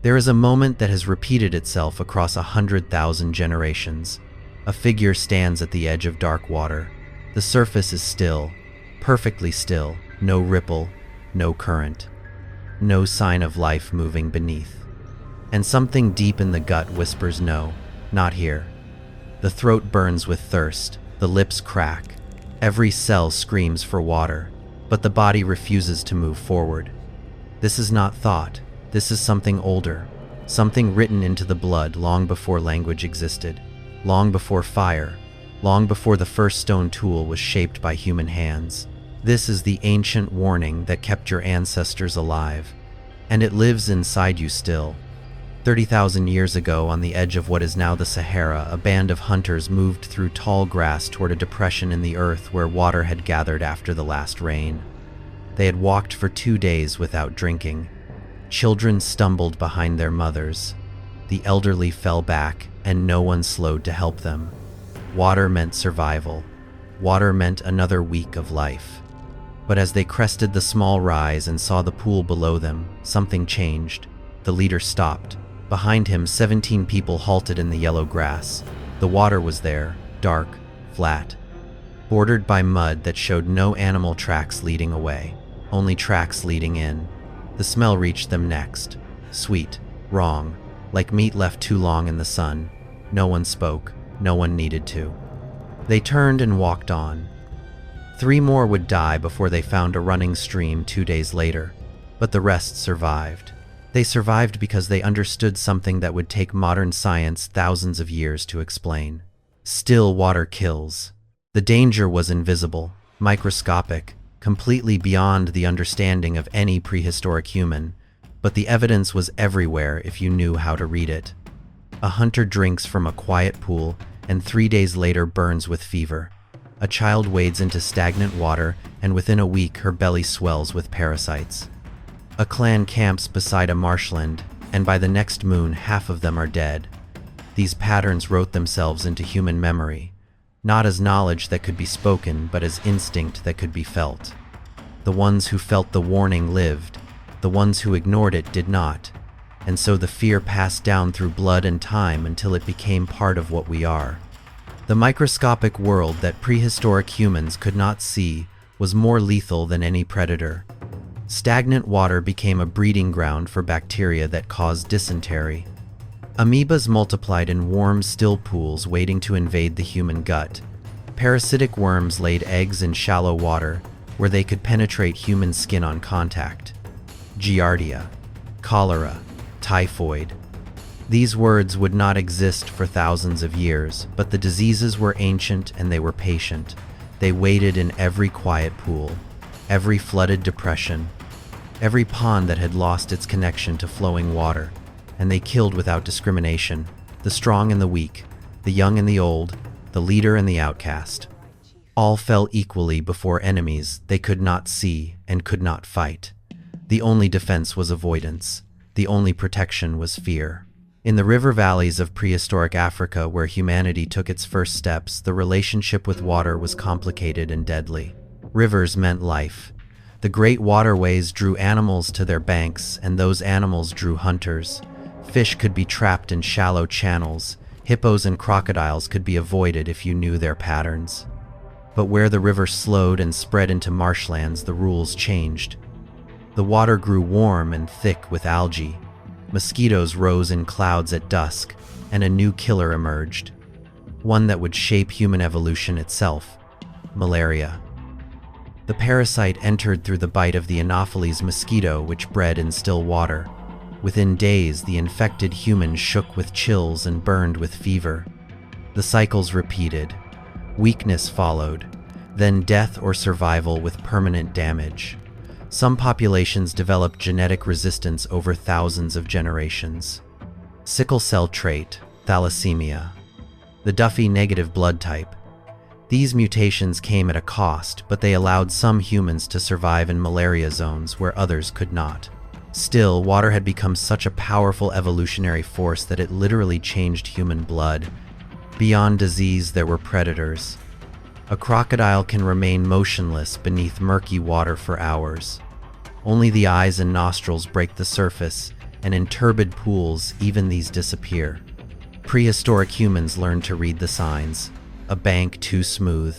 There is a moment that has repeated itself across 100,000 generations. A figure stands at the edge of dark water. The surface is still, perfectly still, no ripple, no current, no sign of life moving beneath. And something deep in the gut whispers no, not here. The throat burns with thirst, the lips crack, every cell screams for water, but the body refuses to move forward. This is not thought, this is something older, something written into the blood long before language existed, long before fire, long before the first stone tool was shaped by human hands. This is the ancient warning that kept your ancestors alive, and it lives inside you still. 30,000 years ago, on the edge of what is now the Sahara, a band of hunters moved through tall grass toward a depression in the earth where water had gathered after the last rain. They had walked for 2 days without drinking. Children stumbled behind their mothers. The elderly fell back, and no one slowed to help them. Water meant survival. Water meant another week of life. But as they crested the small rise and saw the pool below them, something changed. The leader stopped. Behind him, 17 people halted in the yellow grass. The water was there, dark, flat, bordered by mud that showed no animal tracks leading away, only tracks leading in. The smell reached them next. Sweet, wrong, like meat left too long in the sun. No one spoke, no one needed to. They turned and walked on. 3 more would die before they found a running stream 2 days later, but the rest survived. They survived because they understood something that would take modern science thousands of years to explain. Still water kills. The danger was invisible, microscopic, completely beyond the understanding of any prehistoric human, but the evidence was everywhere if you knew how to read it. A hunter drinks from a quiet pool and 3 days later burns with fever. A child wades into stagnant water and within a week her belly swells with parasites. A clan camps beside a marshland, and by the next moon half of them are dead. These patterns wrote themselves into human memory, not as knowledge that could be spoken, but as instinct that could be felt. The ones who felt the warning lived, the ones who ignored it did not, and so the fear passed down through blood and time until it became part of what we are. The microscopic world that prehistoric humans could not see was more lethal than any predator. Stagnant water became a breeding ground for bacteria that caused dysentery. Amoebas multiplied in warm, still pools waiting to invade the human gut. Parasitic worms laid eggs in shallow water where they could penetrate human skin on contact. Giardia, cholera, typhoid. These words would not exist for thousands of years, but the diseases were ancient and they were patient. They waited in every quiet pool, every flooded depression, every pond that had lost its connection to flowing water, and they killed without discrimination, the strong and the weak, the young and the old, the leader and the outcast. All fell equally before enemies they could not see and could not fight. The only defense was avoidance. The only protection was fear. In the river valleys of prehistoric Africa, where humanity took its first steps, the relationship with water was complicated and deadly. Rivers meant life. The great waterways drew animals to their banks, and those animals drew hunters. Fish could be trapped in shallow channels. Hippos and crocodiles could be avoided if you knew their patterns. But where the river slowed and spread into marshlands, the rules changed. The water grew warm and thick with algae. Mosquitoes rose in clouds at dusk, and a new killer emerged. One that would shape human evolution itself: malaria. The parasite entered through the bite of the Anopheles mosquito, which bred in still water. Within days, the infected human shook with chills and burned with fever. The cycles repeated. Weakness followed, then death or survival with permanent damage. Some populations developed genetic resistance over thousands of generations. Sickle cell trait, thalassemia. The Duffy negative blood type. These mutations came at a cost, but they allowed some humans to survive in malaria zones where others could not. Still, water had become such a powerful evolutionary force that it literally changed human blood. Beyond disease, there were predators. A crocodile can remain motionless beneath murky water for hours. Only the eyes and nostrils break the surface, and in turbid pools, even these disappear. Prehistoric humans learned to read the signs. A bank too smooth,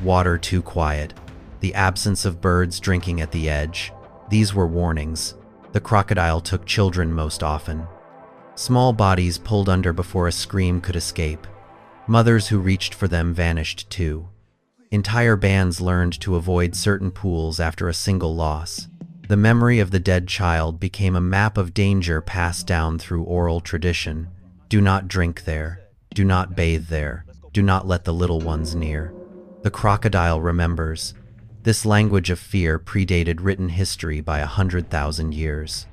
water too quiet, the absence of birds drinking at the edge. These were warnings. The crocodile took children most often. Small bodies pulled under before a scream could escape. Mothers who reached for them vanished too. Entire bands learned to avoid certain pools after a single loss. The memory of the dead child became a map of danger passed down through oral tradition. Do not drink there. Do not bathe there. Do not let the little ones near. The crocodile remembers. This language of fear predated written history by 100,000 years.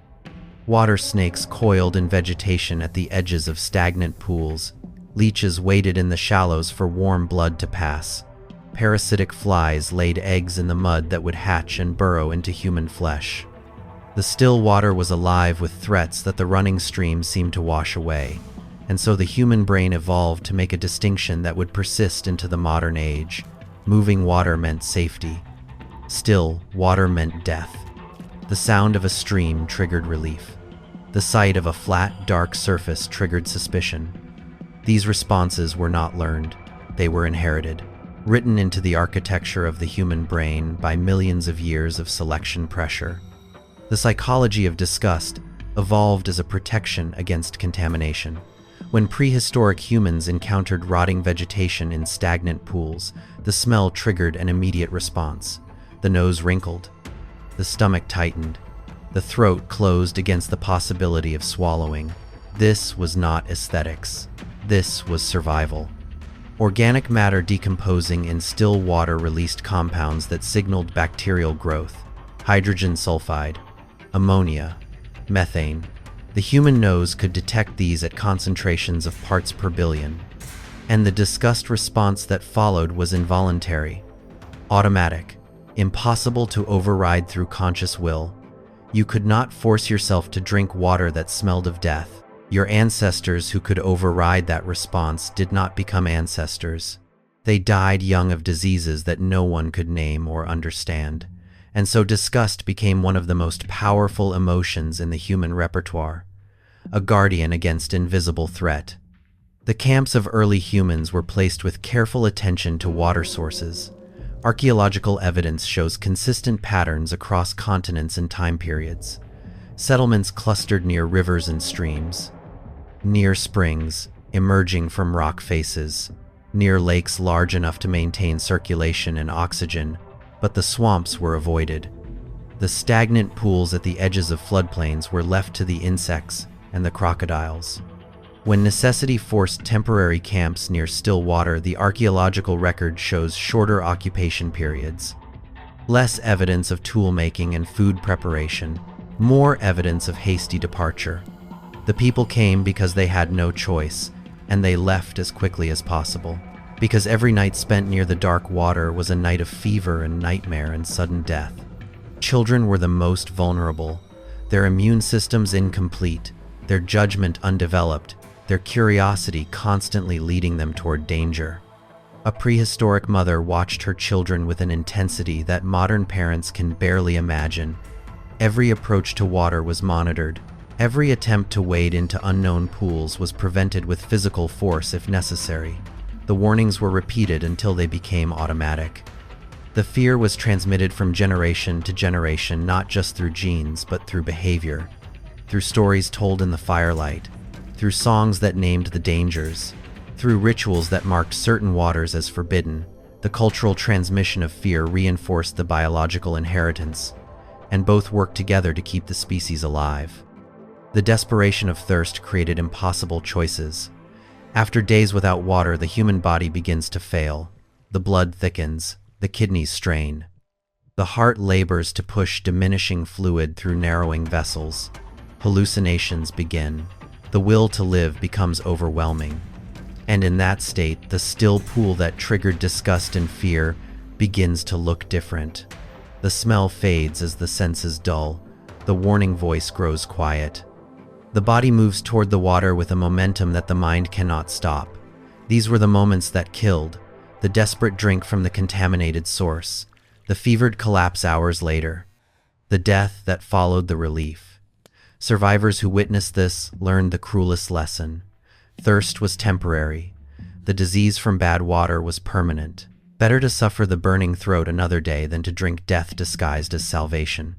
Water snakes coiled in vegetation at the edges of stagnant pools. Leeches waited in the shallows for warm blood to pass. Parasitic flies laid eggs in the mud that would hatch and burrow into human flesh. The still water was alive with threats that the running stream seemed to wash away, and so the human brain evolved to make a distinction that would persist into the modern age. Moving water meant safety. Still water meant death. The sound of a stream triggered relief. The sight of a flat, dark surface triggered suspicion. These responses were not learned, they were inherited, written into the architecture of the human brain by millions of years of selection pressure. The psychology of disgust evolved as a protection against contamination. When prehistoric humans encountered rotting vegetation in stagnant pools, the smell triggered an immediate response. The nose wrinkled, the stomach tightened, the throat closed against the possibility of swallowing. This was not aesthetics. This was survival. Organic matter decomposing in still water released compounds that signaled bacterial growth. Hydrogen sulfide, ammonia, methane. The human nose could detect these at concentrations of parts per billion. And the disgust response that followed was involuntary, automatic, impossible to override through conscious will. You could not force yourself to drink water that smelled of death. Your ancestors who could override that response did not become ancestors. They died young of diseases that no one could name or understand. And so disgust became one of the most powerful emotions in the human repertoire, a guardian against invisible threat. The camps of early humans were placed with careful attention to water sources. Archaeological evidence shows consistent patterns across continents and time periods. Settlements clustered near rivers and streams, near springs emerging from rock faces, near lakes large enough to maintain circulation and oxygen, but the swamps were avoided. The stagnant pools at the edges of floodplains were left to the insects and the crocodiles. When necessity forced temporary camps near still water, the archaeological record shows shorter occupation periods. Less evidence of tool-making and food preparation, more evidence of hasty departure. The people came because they had no choice, and they left as quickly as possible, because every night spent near the dark water was a night of fever and nightmare and sudden death. Children were the most vulnerable, their immune systems incomplete, their judgment undeveloped, their curiosity constantly leading them toward danger. A prehistoric mother watched her children with an intensity that modern parents can barely imagine. Every approach to water was monitored. Every attempt to wade into unknown pools was prevented with physical force if necessary. The warnings were repeated until they became automatic. The fear was transmitted from generation to generation, not just through genes, but through behavior, through stories told in the firelight, through songs that named the dangers, through rituals that marked certain waters as forbidden. The cultural transmission of fear reinforced the biological inheritance, and both worked together to keep the species alive. The desperation of thirst created impossible choices. After days without water, the human body begins to fail. The blood thickens, the kidneys strain. The heart labors to push diminishing fluid through narrowing vessels. Hallucinations begin. The will to live becomes overwhelming. And in that state, the still pool that triggered disgust and fear begins to look different. The smell fades as the senses dull. The warning voice grows quiet. The body moves toward the water with a momentum that the mind cannot stop. These were the moments that killed, the desperate drink from the contaminated source, the fevered collapse hours later, the death that followed the relief. Survivors who witnessed this learned the cruelest lesson. Thirst was temporary. The disease from bad water was permanent. Better to suffer the burning throat another day than to drink death disguised as salvation.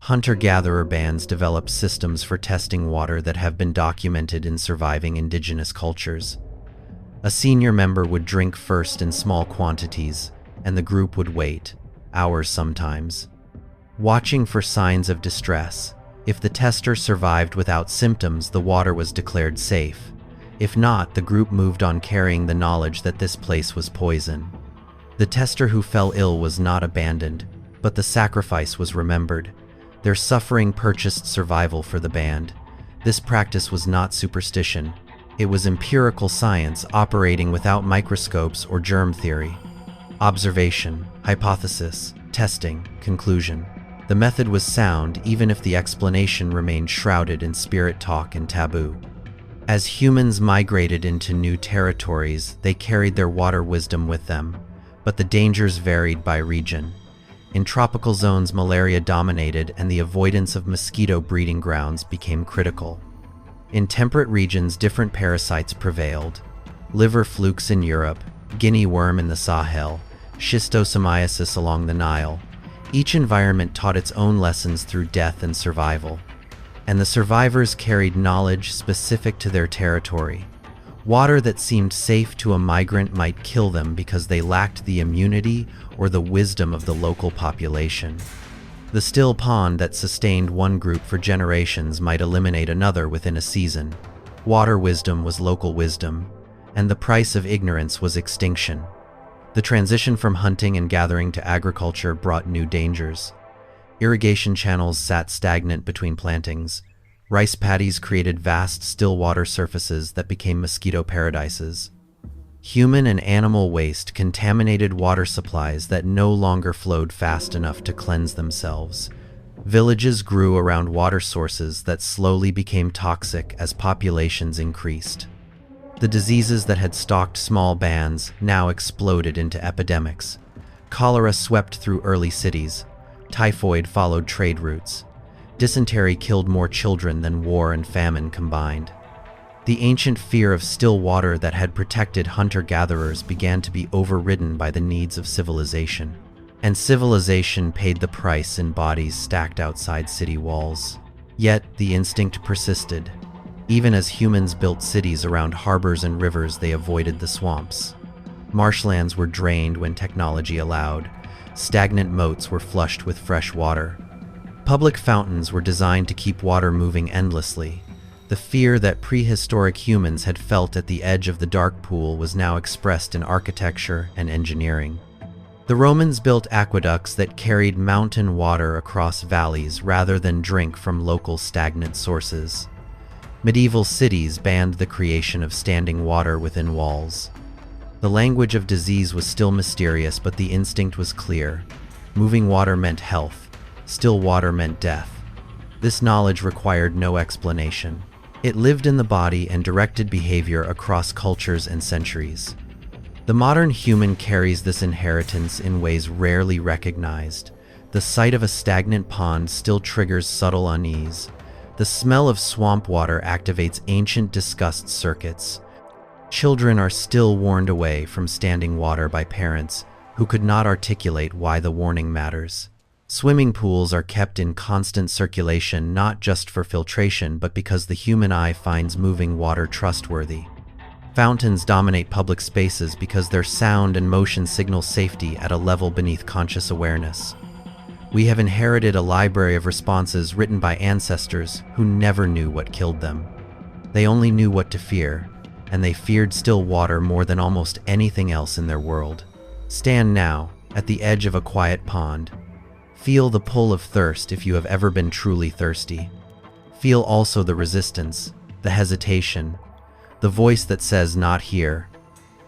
Hunter-gatherer bands developed systems for testing water that have been documented in surviving indigenous cultures. A senior member would drink first in small quantities, and the group would wait, hours sometimes, watching for signs of distress. If the tester survived without symptoms, the water was declared safe. If not, the group moved on carrying the knowledge that this place was poison. The tester who fell ill was not abandoned, but the sacrifice was remembered. Their suffering purchased survival for the band. This practice was not superstition. It was empirical science operating without microscopes or germ theory. Observation, hypothesis, testing, conclusion. The method was sound even if the explanation remained shrouded in spirit talk and taboo. As humans migrated into new territories, they carried their water wisdom with them, but the dangers varied by region. In tropical zones, malaria dominated and the avoidance of mosquito breeding grounds became critical. In temperate regions, different parasites prevailed. Liver flukes in Europe, guinea worm in the Sahel, schistosomiasis along the Nile. Each environment taught its own lessons through death and survival. And the survivors carried knowledge specific to their territory. Water that seemed safe to a migrant might kill them because they lacked the immunity or the wisdom of the local population. The still pond that sustained one group for generations might eliminate another within a season. Water wisdom was local wisdom, and the price of ignorance was extinction. The transition from hunting and gathering to agriculture brought new dangers. Irrigation channels sat stagnant between plantings. Rice paddies created vast still water surfaces that became mosquito paradises. Human and animal waste contaminated water supplies that no longer flowed fast enough to cleanse themselves. Villages grew around water sources that slowly became toxic as populations increased. The diseases that had stalked small bands now exploded into epidemics. Cholera swept through early cities. Typhoid followed trade routes. Dysentery killed more children than war and famine combined. The ancient fear of still water that had protected hunter-gatherers began to be overridden by the needs of civilization. And civilization paid the price in bodies stacked outside city walls. Yet the instinct persisted. Even as humans built cities around harbors and rivers, they avoided the swamps. Marshlands were drained when technology allowed. Stagnant moats were flushed with fresh water. Public fountains were designed to keep water moving endlessly. The fear that prehistoric humans had felt at the edge of the dark pool was now expressed in architecture and engineering. The Romans built aqueducts that carried mountain water across valleys rather than drink from local stagnant sources. Medieval cities banned the creation of standing water within walls. The language of disease was still mysterious, but the instinct was clear. Moving water meant health. Still water meant death. This knowledge required no explanation. It lived in the body and directed behavior across cultures and centuries. The modern human carries this inheritance in ways rarely recognized. The sight of a stagnant pond still triggers subtle unease. The smell of swamp water activates ancient disgust circuits. Children are still warned away from standing water by parents who could not articulate why the warning matters. Swimming pools are kept in constant circulation not just for filtration but because the human eye finds moving water trustworthy. Fountains dominate public spaces because their sound and motion signal safety at a level beneath conscious awareness. We have inherited a library of responses written by ancestors who never knew what killed them. They only knew what to fear, and they feared still water more than almost anything else in their world. Stand now, at the edge of a quiet pond. Feel the pull of thirst if you have ever been truly thirsty. Feel also the resistance, the hesitation, the voice that says, "Not here."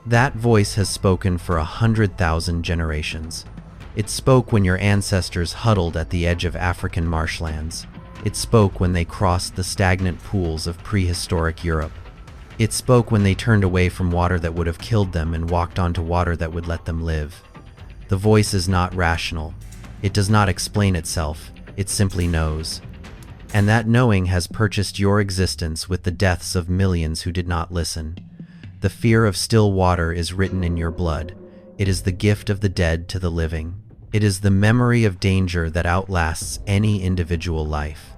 That voice has spoken for 100,000 generations. It spoke when your ancestors huddled at the edge of African marshlands. It spoke when they crossed the stagnant pools of prehistoric Europe. It spoke when they turned away from water that would have killed them and walked onto water that would let them live. The voice is not rational. It does not explain itself. It simply knows. And that knowing has purchased your existence with the deaths of millions who did not listen. The fear of still water is written in your blood. It is the gift of the dead to the living. It is the memory of danger that outlasts any individual life.